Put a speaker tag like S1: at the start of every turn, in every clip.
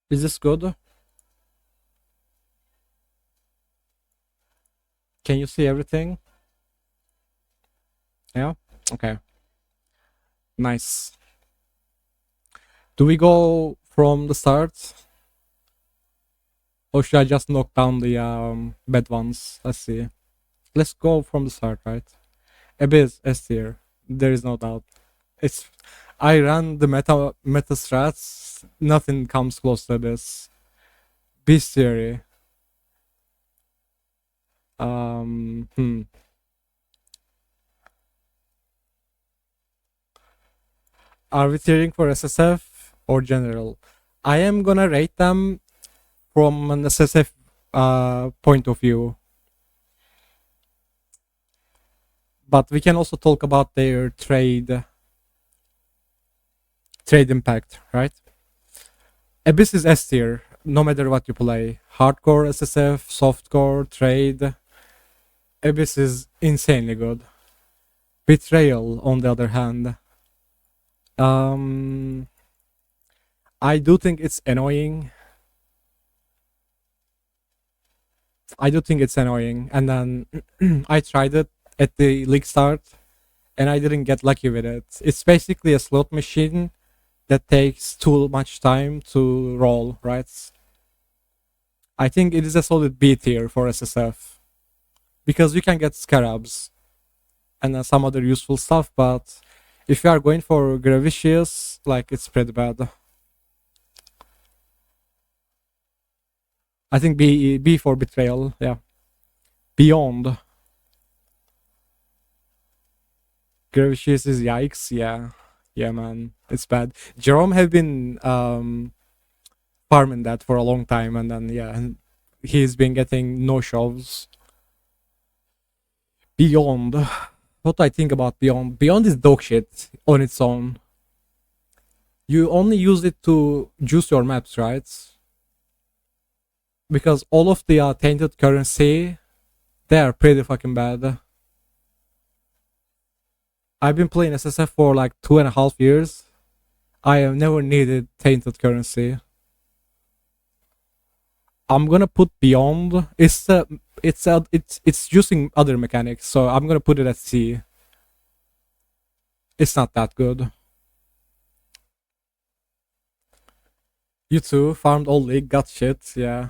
S1: Is this good? Can you see everything? Yeah? Okay. Nice. Do we go from the start? Or should I just knock down the bad ones? Let's see. Let's go from the start, right? Abyss S tier. There is no doubt. It's I ran the meta strats. Nothing comes close to Abyss. Beast Theory. Hmm. Are we tiering for SSF or general? I am gonna rate them from an SSF point of view, but we can also talk about their trade impact, right? Abyss is S tier, no matter what you play. Hardcore SSF, softcore, trade. Abyss is insanely good. Betrayal, on the other hand, um, I do think it's annoying. And then I tried it at the league start, and I didn't get lucky with it. It's basically a slot machine that takes too much time to roll, right? I think it is a solid B tier for SSF because you can get scarabs and some other useful stuff, but if you are going for Gravicious, like, it's pretty bad. I think B for Betrayal, yeah. Beyond. Gravicious is yikes, yeah. Yeah, man, it's bad. Jerome have been farming that for a long time, and then, yeah, and he's been getting no shows. Beyond. What do I think about Beyond? Beyond is dog shit on its own. You only use it to juice your maps, right? Because all of the tainted currency, they are pretty fucking bad. I've been playing SSF for like 2.5 years. I have never needed tainted currency. I'm gonna put Beyond. It's using other mechanics, so I'm gonna put it at C. It's not that good. You too farmed all league, got shit, yeah.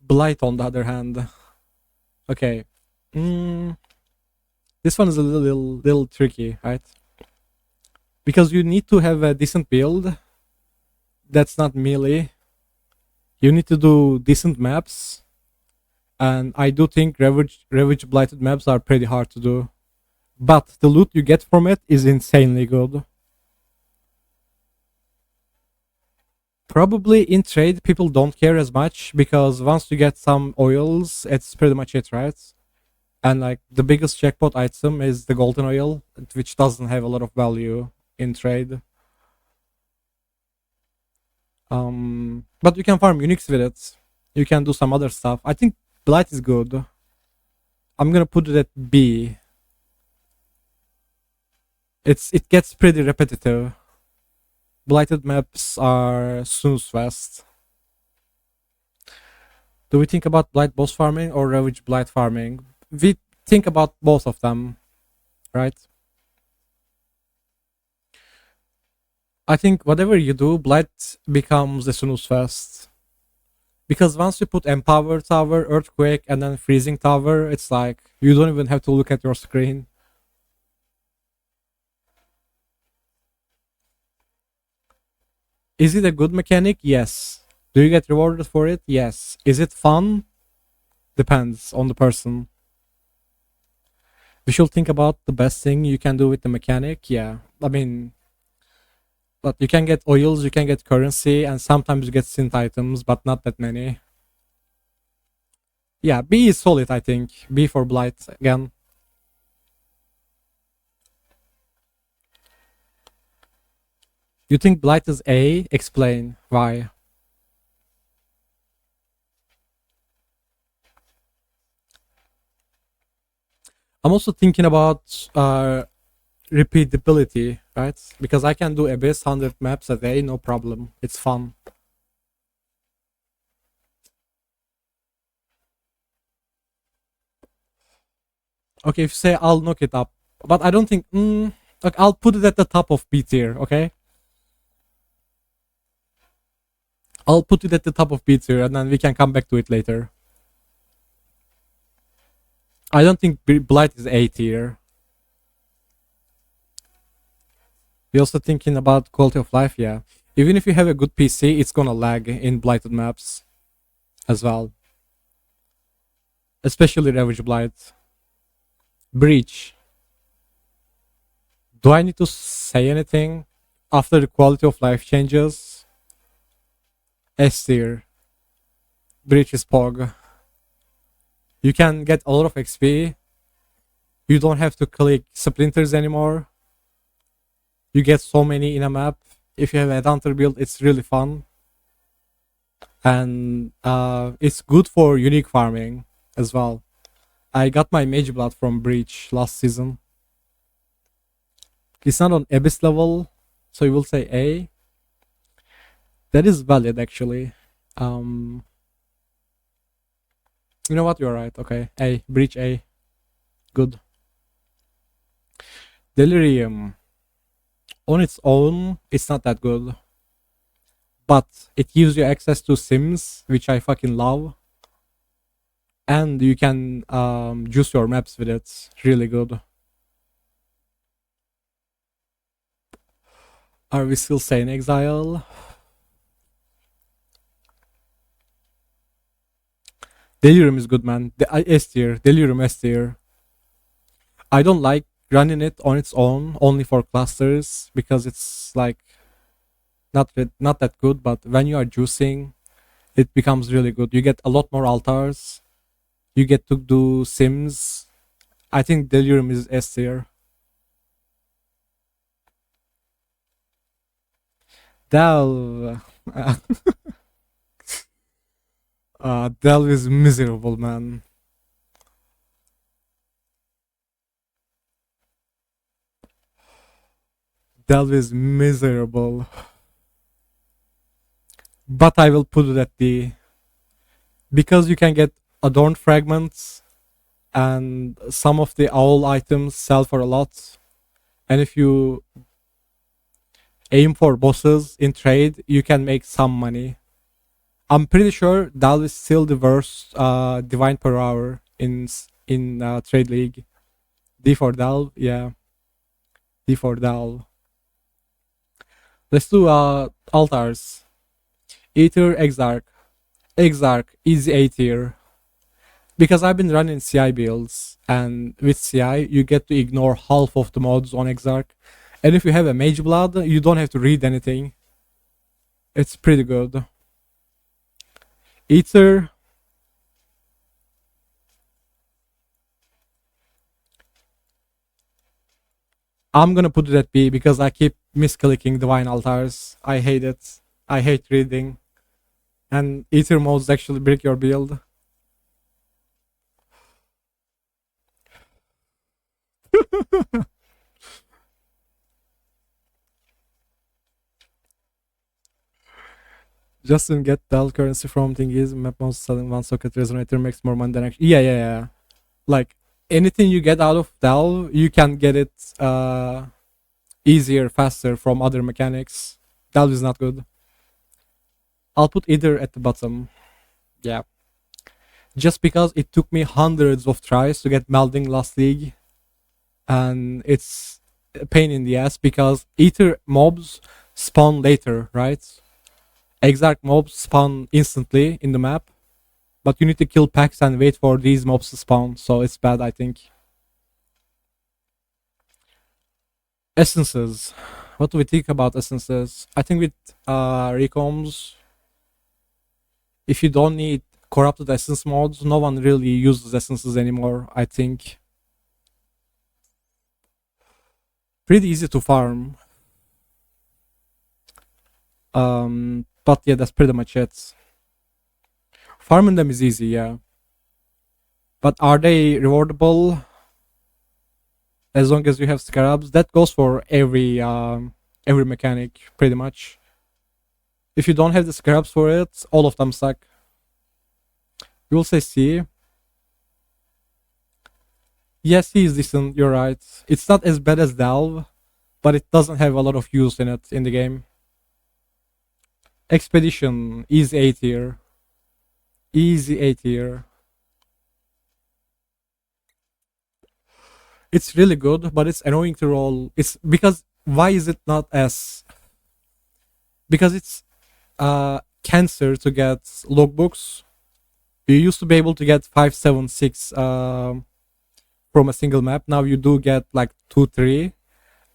S1: Blight on the other hand. Okay. This one is a little tricky, right? Because you need to have a decent build that's not melee. You need to do decent maps. And I do think Ravage Blighted maps are pretty hard to do. But the loot you get from it is insanely good. Probably in trade, people don't care as much because once you get some oils, it's pretty much it, right? And like the biggest jackpot item is the golden oil, which doesn't have a lot of value in trade. But you can farm Unix with it. You can do some other stuff. I think Blight is good. I'm gonna put it at B. It gets pretty repetitive. Blighted maps are snooze fest. Do we think about Blight boss farming or Ravage Blight farming? We think about both of them, right? I think whatever you do, Blight becomes a snooze fest. Because once you put Empower Tower, Earthquake, and then Freezing Tower, it's like you don't even have to look at your screen. Is it a good mechanic? Yes. Do you get rewarded for it? Yes. Is it fun? Depends on the person. We should think about the best thing you can do with the mechanic. Yeah. I mean, but you can get oils, you can get currency, and sometimes you get synth items, but not that many. Yeah, B is solid, I think. B for Blight again. You think Blight is A? Explain why. I'm also thinking about repeatability, right? Because I can do Abyss 100 maps a day, no problem. It's fun. Okay, if you say I'll knock it up, but I don't think. Like I'll put it at the top of B tier. Okay, I'll put it at the top of B tier, and then we can come back to it later. I don't think Blight is A tier. We're also thinking about quality of life. Yeah, even if you have a good PC, it's gonna lag in blighted maps as well, especially Ravage Blight. Breach. Do I need to say anything after the quality of life changes? S tier. Breach is Pog. You can get a lot of XP. You don't have to click splinters anymore. You get so many in a map. If you have a hunter build, it's really fun. And it's good for unique farming as well. I got my mage blood from Breach last season. It's not on Abyss level, so you will say A. That is valid actually. You know what? You're right. Okay, A. Breach A. Good. Delirium. On its own, it's not that good. But it gives you access to sims, which I fucking love. And you can juice your maps with it. Really good. Are we still saying Exile? Delirium is good, man. S tier. Delirium S tier. I don't like running it on its own, only for clusters, because it's like not that good. But when you are juicing, it becomes really good. You get a lot more altars. You get to do sims. I think Delirium is S tier. Delve. Delve is miserable, man. Delve is miserable. But I will put it at D. Because you can get adorned fragments and some of the owl items sell for a lot. And if you aim for bosses in trade, you can make some money. I'm pretty sure Delve is still the worst divine per hour in trade league. D for Delve, yeah. D for Delve. Let's do altars. Aether, Exarch. Exarch, easy A tier. Because I've been running CI builds, and with CI, you get to ignore half of the mods on Exarch. And if you have a Mage Blood, you don't have to read anything. It's pretty good. Aether. I'm gonna put it at B because I keep misclicking Divine Altars. I hate it. I hate reading. And Aether modes actually break your build. Justin get Dell currency from thingies, map mouse selling one socket resonator makes more money than actually. Yeah. Like anything you get out of Dell, you can get it easier, faster from other mechanics. Dell is not good. I'll put either at the bottom. Yeah. Just because it took me hundreds of tries to get melding last league. And it's a pain in the ass because Ether mobs spawn later, right? Exarch mobs spawn instantly in the map, but you need to kill packs and wait for these mobs to spawn, so it's bad, I think. Essences. What do we think about essences? I think with recoms, if you don't need corrupted essence mods, no one really uses essences anymore, I think. Pretty easy to farm. But yeah, that's pretty much it. Farming them is easy, yeah. But are they rewardable? As long as you have scarabs, that goes for every mechanic, pretty much. If you don't have the scarabs for it, all of them suck. You will say C. Yes, he is decent. You're right. It's not as bad as Delve, but it doesn't have a lot of use in it in the game. Expedition is A tier. Easy A tier. It's really good, but it's annoying to roll. It's because why is it not as because it's cancer to get logbooks. You used to be able to get 576 from a single map. Now you do get like 2, 3,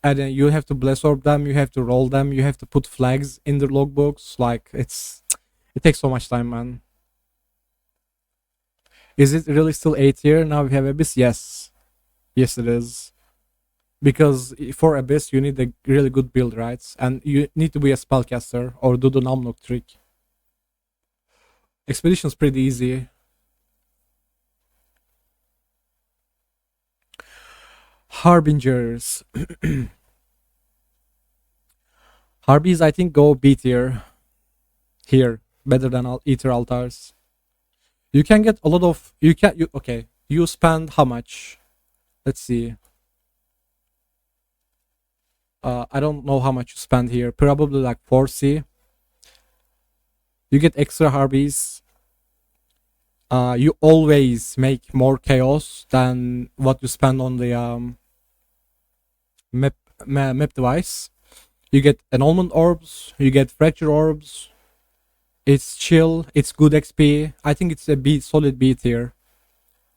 S1: and then you have to bless orb them. You have to roll them. You have to put flags in the logbooks. Like it takes so much time, man. Is it really still A tier? Now we have Abyss. Yes, it is. Because for Abyss, you need a really good build, right? And you need to be a spellcaster or do the Numlock trick. Expedition's pretty easy. Harbingers. Harbies, I think, go B tier here, better than Ether Altars. You can get a lot of. Okay. You spend how much? Let's see. I don't know how much you spend here. Probably like 4C. You get extra Harbies. You always make more chaos than what you spend on the map device. You get annulment orbs. You get fracture orbs. It's chill. It's good XP. I think it's a solid B tier.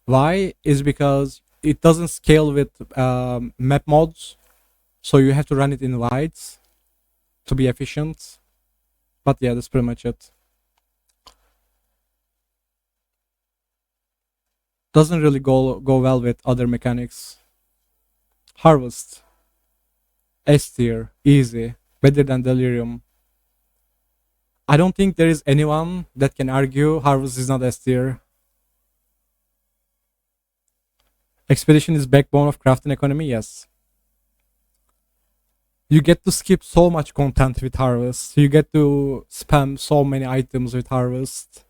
S1: Why? Is because it doesn't scale with map mods, so you have to run it in wides to be efficient. But yeah, that's pretty much it. Doesn't really go well with other mechanics. Harvest. S tier. Easy. Better than Delirium. I don't think there is anyone that can argue Harvest is not S tier. Expedition is backbone of crafting economy, yes. You get to skip so much content with Harvest. You get to spam so many items with Harvest.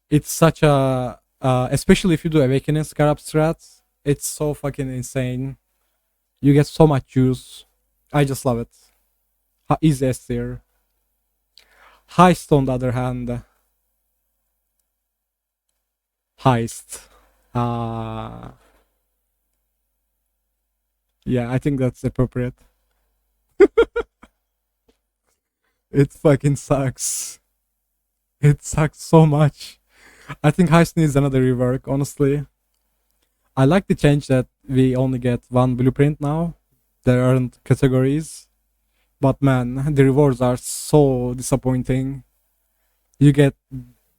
S1: It's such a especially if you do Awakening Scarab strat, it's so fucking insane. You get so much juice. I just love it. Easy S tier. Heist, on the other hand. Heist. Yeah, I think that's appropriate. It fucking sucks. It sucks so much. I think Heist needs another rework, honestly. I like the change that we only get one blueprint now. There aren't categories. But man, the rewards are so disappointing. You get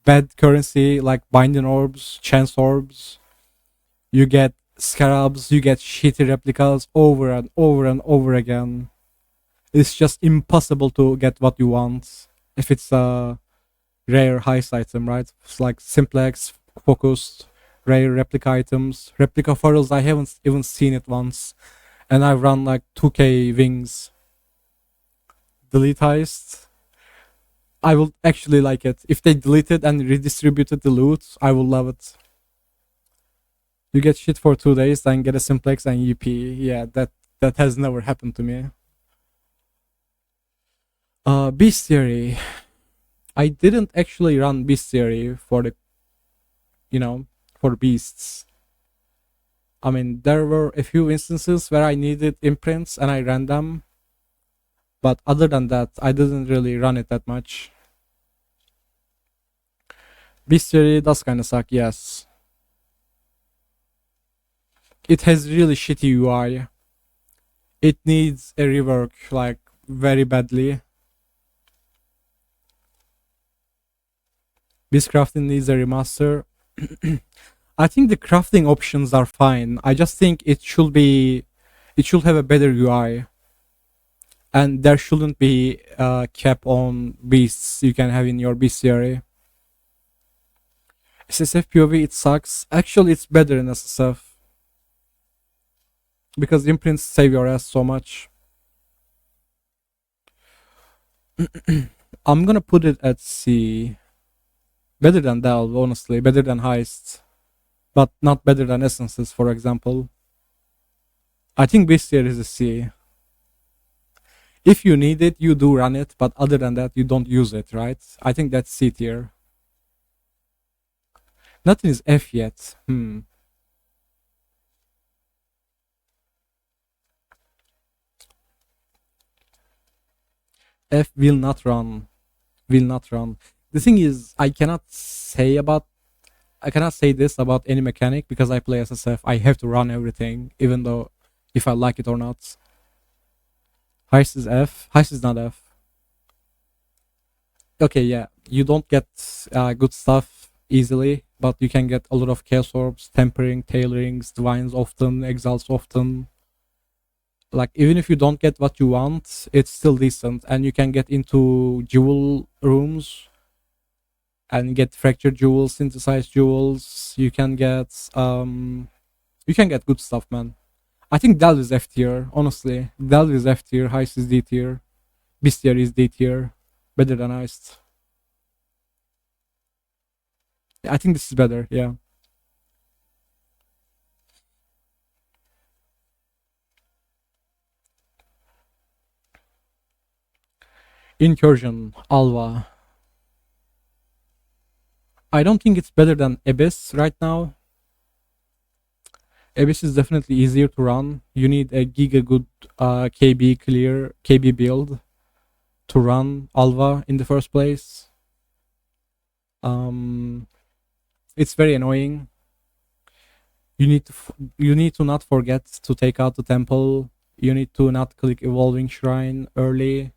S1: bad currency like binding orbs, chance orbs. You get scarabs, you get shitty replicas over and over and over again. It's just impossible to get what you want if it's a rare heist item, right? It's like simplex, focused, rare replica items. Replica funnels, I haven't even seen it once. And I've run like 2k wings. Delete heist. I will actually like it. If they deleted and redistributed the loot, I will love it. You get shit for 2 days, then get a simplex and UP. Yeah, that has never happened to me. Beast Theory. I didn't actually run Beast Theory for the, for beasts. I mean, there were a few instances where I needed imprints and I ran them. But other than that, I didn't really run it that much. Beast Theory does kind of suck, yes. It has really shitty UI. It needs a rework, like, very badly. Beast crafting needs a remaster. I think the crafting options are fine. I just think it should have a better UI. And there shouldn't be a cap on beasts you can have in your beast theory. SSF POV, it sucks. Actually, it's better in SSF. Because imprints save your ass so much. I'm gonna put it at C. Better than Delve, honestly. Better than Heist. but not better than essences, for example. I think this tier is a C. If you need it, you do run it, but other than that, you don't use it, right? I think that's C tier. Nothing is F yet. F will not run. Will not run. The thing is, I cannot say this about any mechanic because I play SSF. I have to run everything, even though if I like it or not. Heist is F. Heist is not F. Okay, yeah, you don't get good stuff easily, but you can get a lot of chaos orbs, tempering, tailorings, divines often, exiles often. Like, even if you don't get what you want, it's still decent, and you can get into jewel rooms and get fractured jewels, synthesized jewels. You can get good stuff, man. I think Delve is F tier, honestly. Delve is F tier, Heist is D tier, Bestiary is D tier, better than Heist. I think this is better, yeah. Incursion, Alva. I don't think it's better than Abyss right now. Abyss is definitely easier to run. You need a giga good KB build to run Alva in the first place. It's very annoying. You need to not forget to take out the temple. You need to not click evolving shrine early.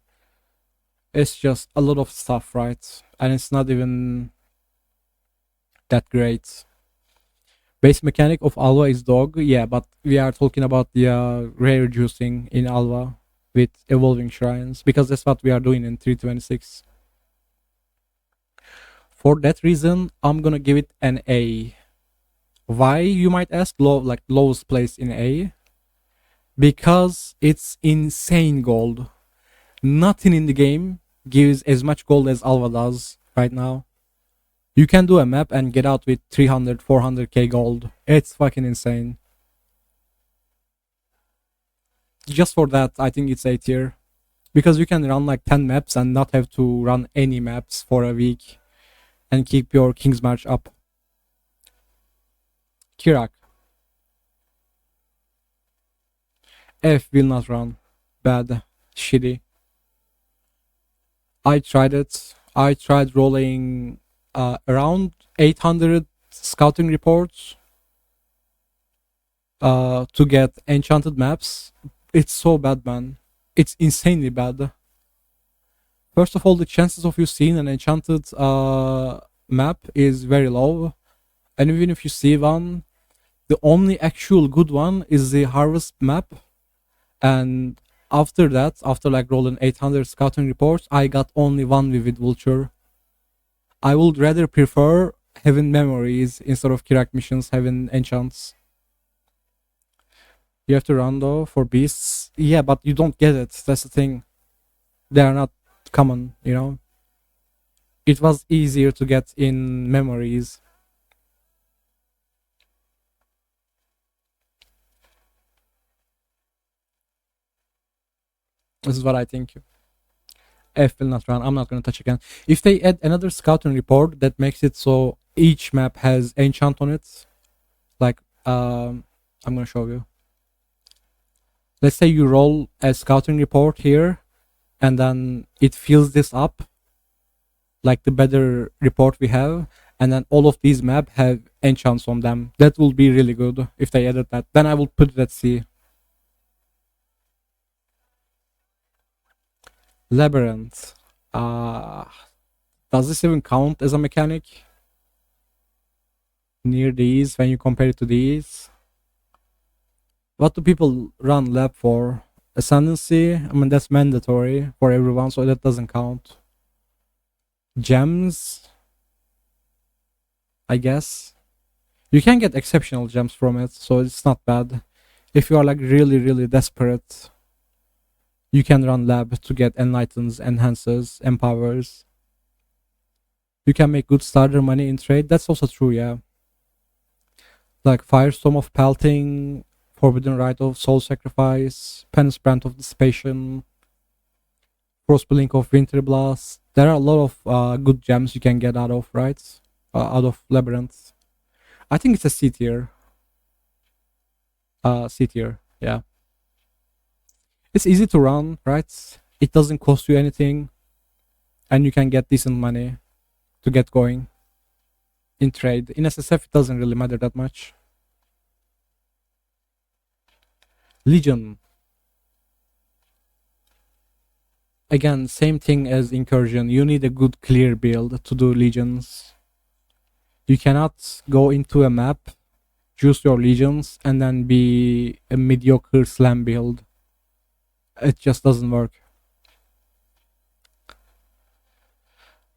S1: It's just a lot of stuff, right? And it's not even that great. Base mechanic of Alva is dog, yeah, but we are talking about the rare juicing in Alva with evolving shrines because that's what we are doing in 326. For that reason, I'm gonna give it an A. Why, you might ask? Lowest place in A? Because it's insane gold. Nothing in the game gives as much gold as Alva does right now. You can do a map and get out with 300, 400k gold. It's fucking insane. Just for that, I think it's A tier. Because you can run like 10 maps and not have to run any maps for a week and keep your King's March up. Kirak. F will not run. Bad. Shitty. I tried it. I tried rolling around 800 scouting reports to get enchanted maps. It's so bad, man. It's insanely bad. First of all, the chances of you seeing an enchanted map is very low. And even if you see one, the only actual good one is the harvest map. And after that, after like rolling 800 scouting reports, I got only one Vivid Vulture. I would rather prefer having memories instead of Kirak missions having enchants. You have to run though for beasts. Yeah, but you don't get it. That's the thing. They are not common, you know? It was easier to get in memories. This is what I think. F will not run. I'm not gonna touch again. If they add another scouting report that makes it so each map has enchant on it, like I'm gonna show you. Let's say you roll a scouting report here, and then it fills this up, like the better report we have, and then all of these maps have enchants on them. That will be really good if they added that. Then I will put it at C. Labyrinth. Does this even count as a mechanic? Near these, when you compare it to these? What do people run lab for? Ascendancy? I mean, that's mandatory for everyone, so that doesn't count. Gems? I guess. You can get exceptional gems from it, so it's not bad. If you are like really, really desperate, you can run lab to get enlightens, enhances, empowers. You can make good starter money in trade. That's also true, yeah. like Firestorm of Pelting, Forbidden Rite of Soul Sacrifice, Penance Brand of Dissipation, Frostblink of Winter Blast. There are a lot of good gems you can get out of, right? Out of Labyrinth. I think it's a C tier. C tier, yeah. It's easy to run, right? It doesn't cost you anything, and you can get decent money to get going in trade. In SSF, it doesn't really matter that much. Legion. Again, same thing as Incursion. You need a good clear build to do Legions. You cannot go into a map, choose your Legions, and then be a mediocre slam build. It just doesn't work.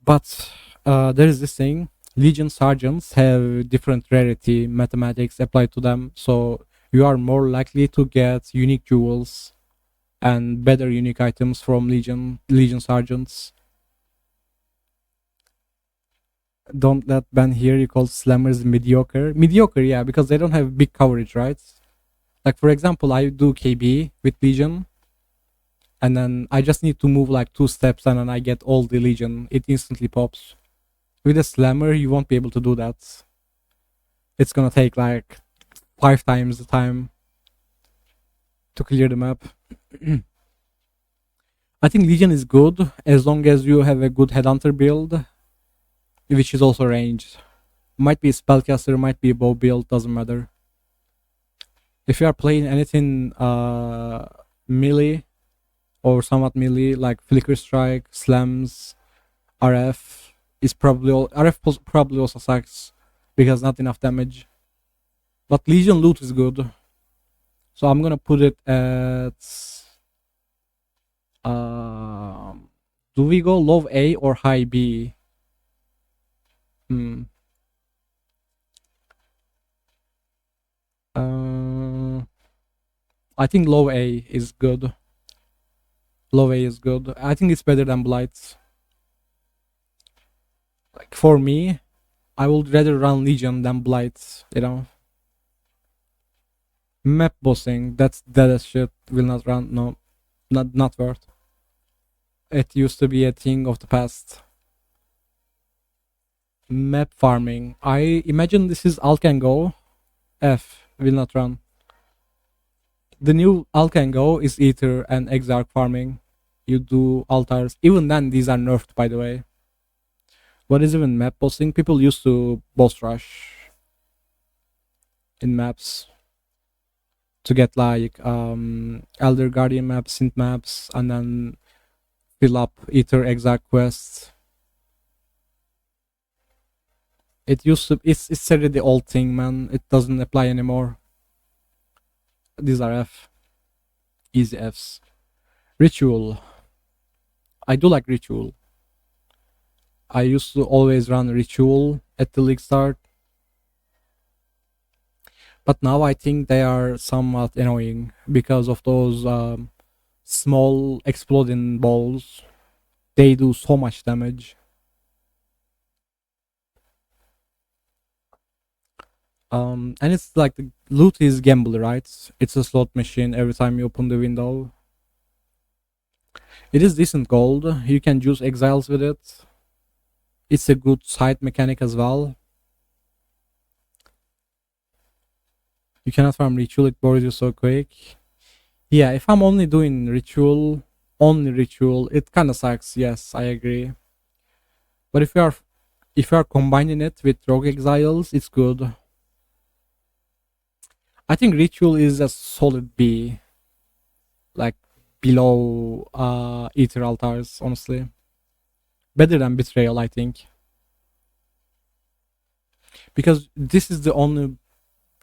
S1: But there is this thing. Legion Sergeants have different rarity mathematics applied to them, so you are more likely to get unique jewels and better unique items from Legion Sergeants. Don't let Ben hear you call slammers mediocre. Mediocre, yeah, because they don't have big coverage, right? Like for example, I do KB with Legion, and then I just need to move like 2 steps, and then I get all the Legion. It instantly pops. With a slammer, you won't be able to do that. It's gonna take like 5 times the time to clear the map. I think Legion is good as long as you have a good Headhunter build, which is also ranged. Might be a Spellcaster, might be a bow build, doesn't matter. If you are playing anything melee or somewhat melee, like Flicker Strike, Slams, RF, is probably probably also sucks because not enough damage. But Legion loot is good, so I'm gonna put it at. Do we go low A or high B? Hmm. I think low A is good. Low A is good. I think it's better than Blights. Like for me, I would rather run Legion than Blights, you know. Map bossing, that's dead as shit. Will not run. No, not worth. It used to be a thing of the past. Map farming. I imagine this is Alt can go. F will not run. The new Alt can go is Ether and Exarch farming. You do altars. Even then, these are nerfed, by the way. What is even map bossing? People used to boss rush in maps to get like Elder Guardian maps, Synth maps, and then fill up Ether exact quests. It used to. It's already the old thing, man. It doesn't apply anymore. These are F. Easy Fs. Ritual. I do like Ritual. I used to always run Ritual at the league start. But now I think they are somewhat annoying because of those small exploding balls. They do so much damage. And it's like the loot is gamble, right? It's a slot machine every time you open the window. It is decent gold. You can use exiles with it. It's a good side mechanic as well. You cannot farm ritual, it bores you so quick. Yeah, if I'm only doing ritual, it kinda sucks, yes, I agree. But if you are combining it with rogue exiles, it's good. I think ritual is a solid B. Like below Ether altars, honestly. Better than betrayal, I think. Because this is the only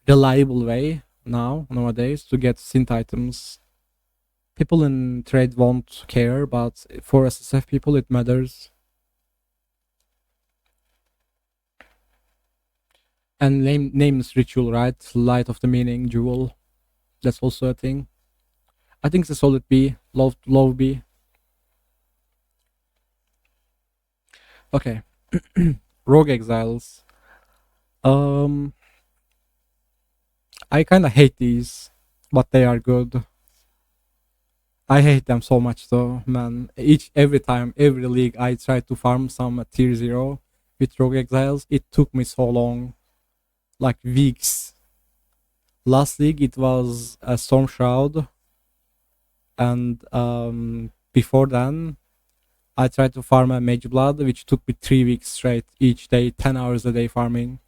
S1: reliable way nowadays to get synth items. People in trade won't care, but for SSF people it matters. And names ritual, right? Light of the meaning, jewel. That's also a thing. I think it's a solid B, low B. Okay. Rogue exiles. I kind of hate these, but they are good. I hate them so much though, man. Every time, every league I try to farm some tier 0 with Rogue Exiles, it took me so long, like weeks. Last league it was a Storm Shroud, and before then I tried to farm a Mage Blood, which took me 3 weeks straight, each day, 10 hours a day farming.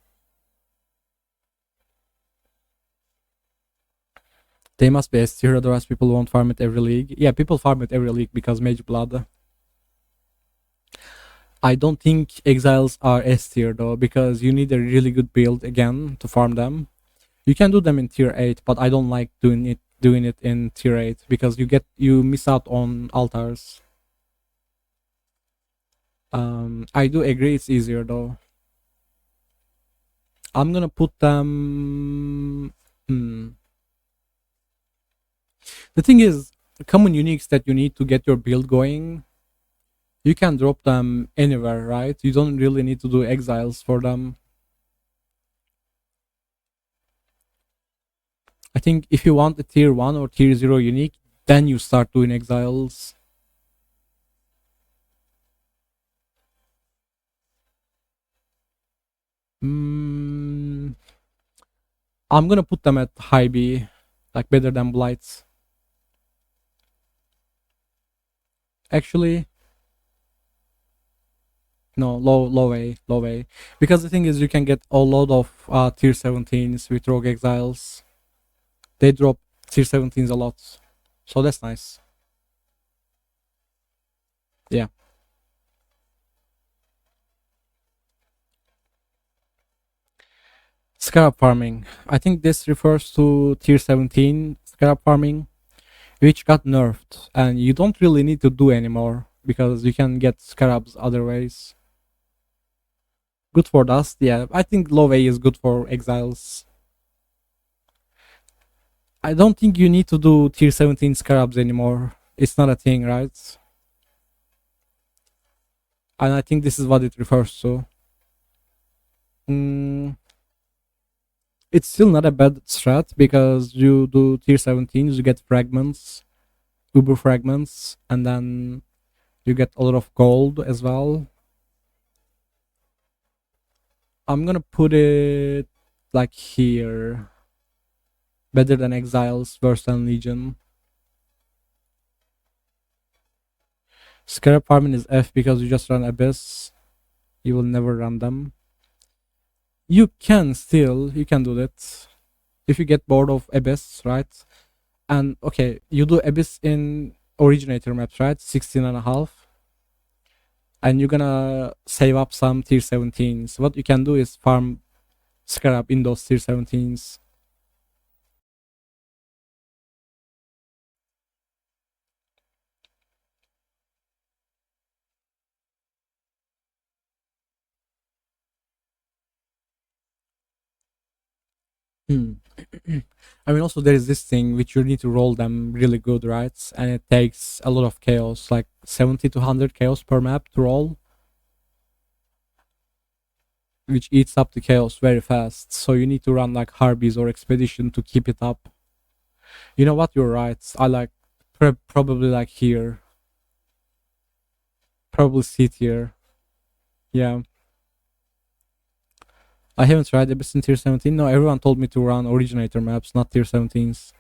S1: They must be S tier, otherwise people won't farm it every league. Yeah, people farm it every league because Mage Blood. I don't think Exiles are S tier though, because you need a really good build again to farm them. You can do them in tier 8, but I don't like doing it in tier 8 because you miss out on altars. I do agree it's easier though. I'm gonna put them. The thing is, common uniques that you need to get your build going, you can drop them anywhere, right? You don't really need to do exiles for them. I think if you want a tier 1 or tier 0 unique, then you start doing exiles. I'm gonna put them at high B, like better than Blights. Actually, no, low A. Because the thing is, you can get a lot of tier 17s with Rogue Exiles. They drop tier 17s a lot, so that's nice. Yeah. Scarab farming. I think this refers to tier 17 scarab farming, which got nerfed, and you don't really need to do anymore because you can get scarabs other ways. Good for dust, yeah. I think low A is good for exiles. I don't think you need to do tier 17 scarabs anymore. It's not a thing, right? And I think this is what it refers to. It's still not a bad strat because you do tier 17s, you get fragments, uber fragments, and then you get a lot of gold as well. I'm gonna put it like here. Better than Exiles, worse than Legion. Scarab farming is F because you just run Abyss. You will never run them. You can do that. If you get bored of Abyss, right? And okay, you do Abyss in originator maps, right? 16 and a half. And you're gonna save up some tier 17s. What you can do is farm Scarab in those tier 17s. I mean, also there is this thing which you need to roll them really good, right? And it takes a lot of chaos, like 70 to 100 chaos per map to roll, which eats up the chaos very fast. So you need to run like Harbies or Expedition to keep it up. You know what? You're right. I like probably like here, probably C tier. Yeah. I haven't tried Abyss in tier 17. No, everyone told me to run originator maps, not tier 17s.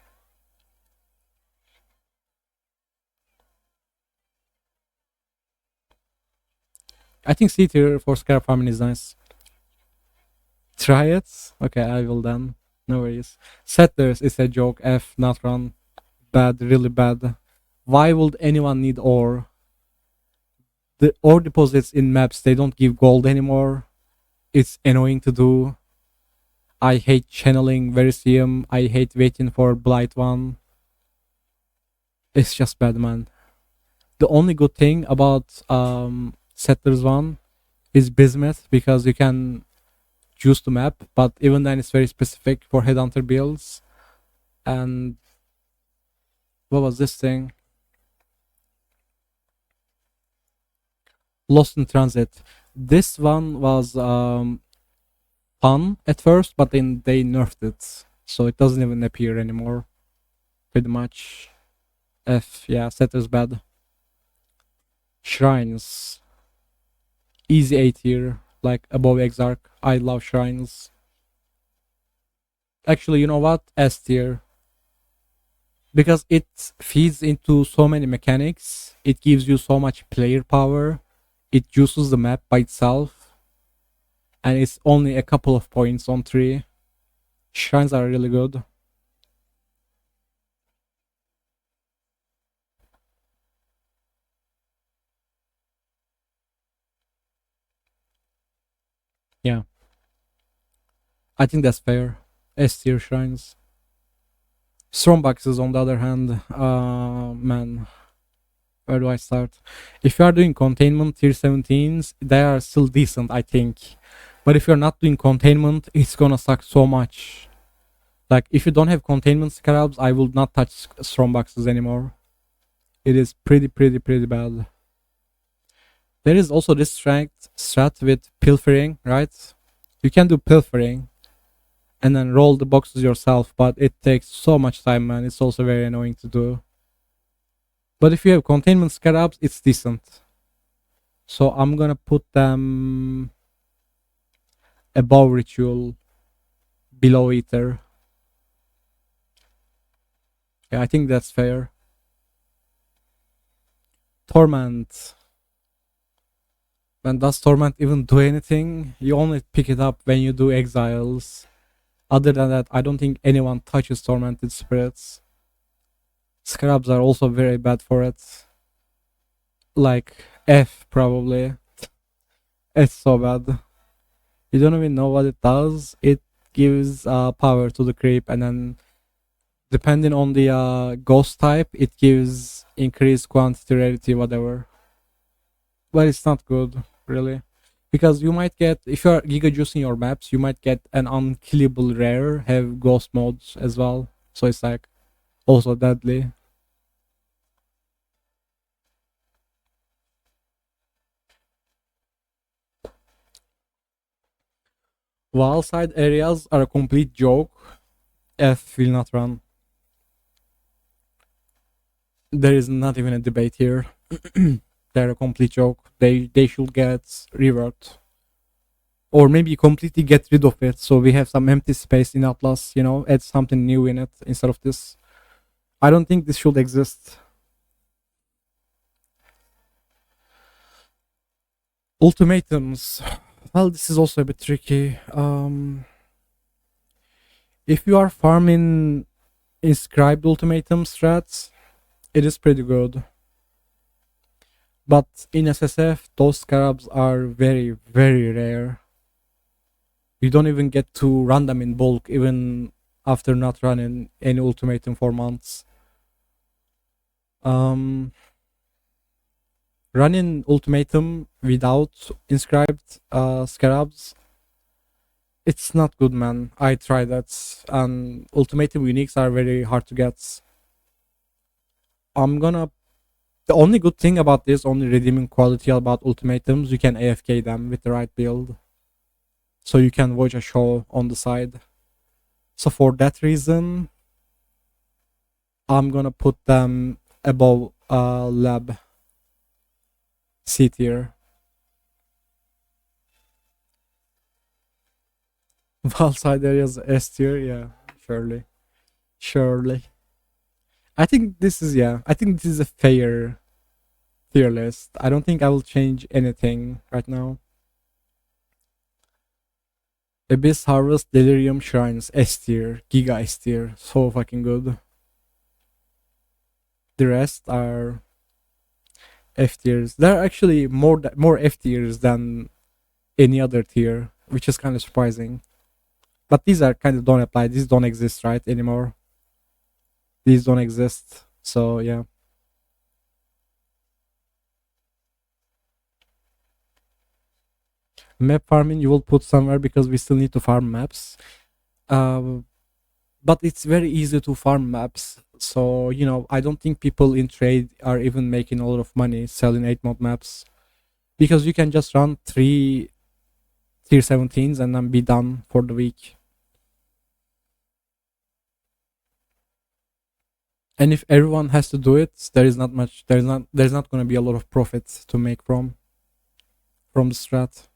S1: I think C tier for Scarab farming is nice. Try it? Okay, I will then. No worries. Settlers is a joke. F, not run. Bad, really bad. Why would anyone need ore? The ore deposits in maps, they don't give gold anymore. It's annoying to do. I hate channeling Verisium. I hate waiting for Blight 1. It's just bad, man. The only good thing about Settlers 1 is Bismuth because you can choose the map, but even then it's very specific for Headhunter builds. And what was this thing? Lost in Transit. This one was fun at first, but then they nerfed it. so it doesn't even appear anymore. Pretty much. F, yeah, set is bad. Shrines. Easy A tier, like above Exarch. I love shrines. Actually, you know what? S tier. Because it feeds into so many mechanics, it gives you so much player power, it juices the map by itself, and it's only a couple of points on 3. Shrines are really good. Yeah, I think that's fair. S tier shrines. Strongboxes, on the other hand, man, where do I start? If you are doing containment tier 17s, they are still decent, I think. But if you're not doing containment, it's gonna suck so much. Like, if you don't have containment scarabs, I will not touch strongboxes anymore. It is pretty bad. There is also this strat with pilfering, right? You can do pilfering and then roll the boxes yourself, but it takes so much time, man. It's also very annoying to do. But if you have containment scarabs, it's decent. So I'm gonna put them above ritual, below eater. Yeah, I think that's fair. Torment. When does Torment even do anything? You only pick it up when you do Exiles. Other than that, I don't think anyone touches Tormented Spirits. Scarabs are also very bad for it. Like F, probably. It's so bad. You don't even know what it does. It gives power to the creep, and then depending on the ghost type, it gives increased quantity, rarity, whatever. But it's not good, really. Because you might get, if you're giga juicing your maps, you might get an unkillable rare, have ghost modes as well. So it's like also deadly. Wall side areas are a complete joke. F will not run. There is not even a debate here. They're a complete joke. They should get reworked. Or maybe completely get rid of it so we have some empty space in Atlas, add something new in it instead of this. I don't think this should exist. Ultimatums. Well, this is also a bit tricky. If you are farming inscribed ultimatum strats, it is pretty good. But in SSF, those scarabs are very rare. You don't even get to run them in bulk, even after not running any ultimatum for months. Running ultimatum without inscribed scarabs, it's not good, man. I tried that, and ultimatum uniques are very hard to get. The only good thing about this, only redeeming quality about ultimatums, you can AFK them with the right build. So you can watch a show on the side. So for that reason, I'm gonna put them above lab, C tier. Wall side areas S tier, yeah, surely. I think this is a fair tier list. I don't think I will change anything right now. Abyss Harvest, Delirium Shrines, S tier, Giga S tier, so fucking good. The rest are F tiers. There are actually more F tiers than any other tier, which is kind of surprising. But these are kind of don't apply. These don't exist right anymore. These don't exist. So yeah. Map farming you will put somewhere because we still need to farm maps. But it's very easy to farm maps. So, I don't think people in trade are even making a lot of money selling 8 mod maps. Because you can just run 3 tier 17s and then be done for the week. And if everyone has to do it, there is not much. There's not going to be a lot of profits to make from the strat.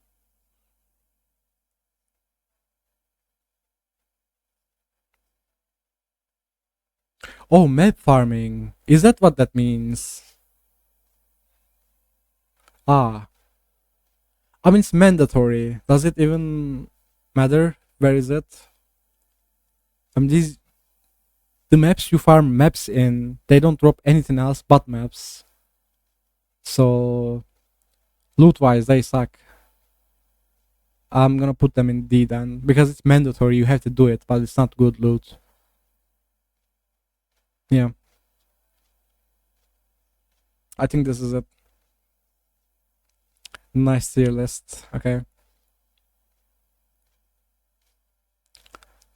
S1: Oh, map farming. Is that what that means? Ah, I mean it's mandatory. Does it even matter? Where is it? I mean these the maps you farm maps in, they don't drop anything else but maps. So loot wise, they suck. I'm gonna put them in D then because it's mandatory. You have to do it, but it's not good loot. Yeah, I think this is a nice tier list. Okay,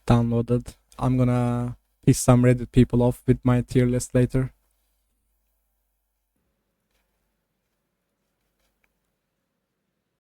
S1: downloaded. I'm gonna piss some Reddit people off with my tier list later.